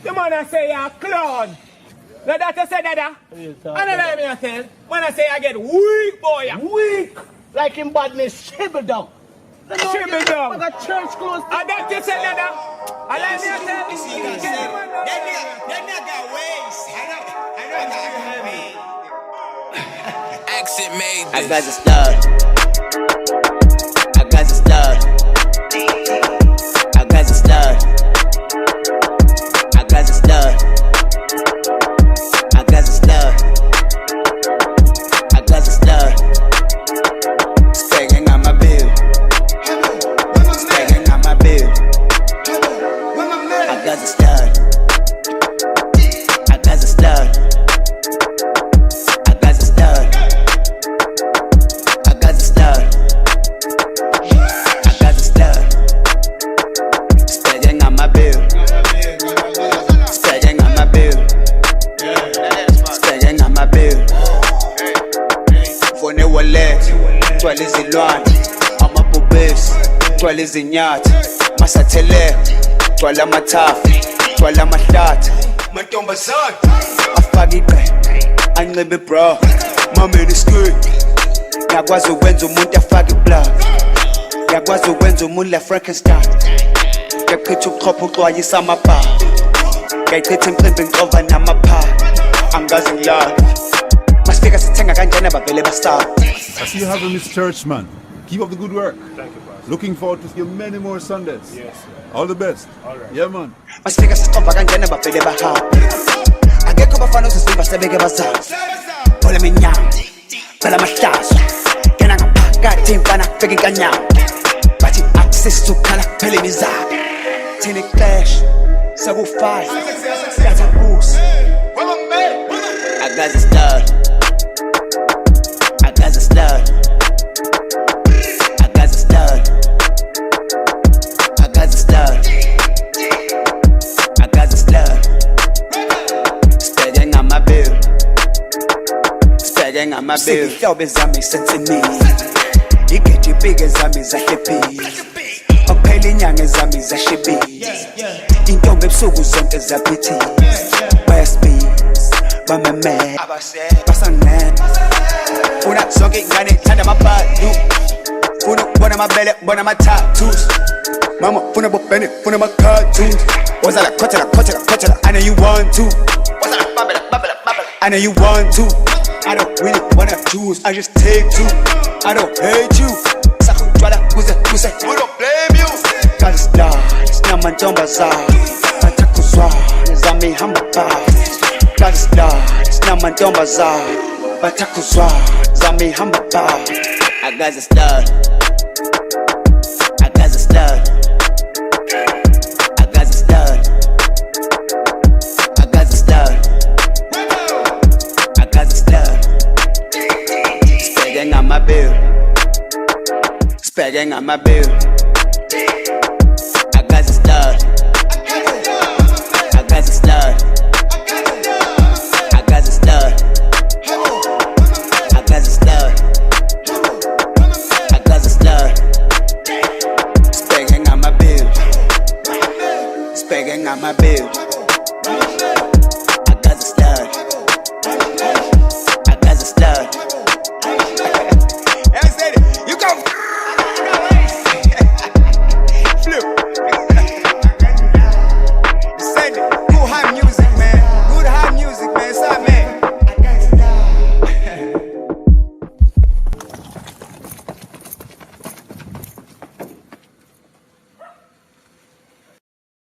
The man I say you're a clown. Now that you say that, and then I say, when I say I get weak, boy. Weak. Like him badness, shrivel down. Shrivel down. Like a church close. And that you say that, and then you say, That nigga waste. I know Accent made this. I got the stud. I got the stud. I got the stud. I got the stud. I got the stud. I got the stud. Stacking on my bill. Stacking on my bill. I got the stud. I got the stud. I got the stud. I got the stud. I got the stud. Stacking on my bill. Stacking on my bill. Stacking on my bill. Fone wallet, gcwala izilwane, amabhubesi, gcwala izinyathi, masathele, gcwala amathafu, gcwala amahlathi, mantombazane, afake iqe, anxibe bra, mameni skirt, ngiyakwazi ukwenza umuntu afake iblock, ngiyakwazi ukwenza umuntu la Frankenstein, ngiyachitha uqhopho uxwayisa amabha, ngiyachitha imcimbi ngixova namapha, angazi ngilala. I see you have a Miss Churchman. Keep up the good work. Thank you, Pastor. Looking forward to seeing many more Sundays. Yes, sir. All the best. All right. Yeah, man. Masifika sixova kanjena bavele bahamba. Akekho bafana uzizimba sebeke bazama. Phola iminyama, phela amahlazo. Kena ngaphakathi imfana fika inkanyama. Bathi access ukhala kuphela imizamo. Thina ixesha seku-5 siyazabusa. I got the stud. I got the stud. I got the stud. I got the stud. I got the stud. Stacking on my bill. Stacking on my bill. Ihlobo zami sensimini. Igedi big zami zahlephile. Akuphela inyanga zami zashibile. Intombi ebusuku zonke zaphithile. Bayaspeed. Bameme. Basanene. Funa zonke ingane thanda amabhadu. Funa ukubona amabele, bona ama-tattoos. Mama, funa bobhene, funa ama-cartoons. Was I like kotela, I know you want to. Was I like babela, I know you want to. I don't really wanna choose, I just take two. I don't hate you. Sakutwala, kuze, we don't blame you. Got a star, sinamantombazane. Batakuzwa, nizami hamba pasi. Got a star, sinamantombazane. Batakuzwa, nizami hamba pasi. I got the stud. I got the stud. I got the stud. I got the stud. I got the stud. Stacking on my bill. Stacking on my bill.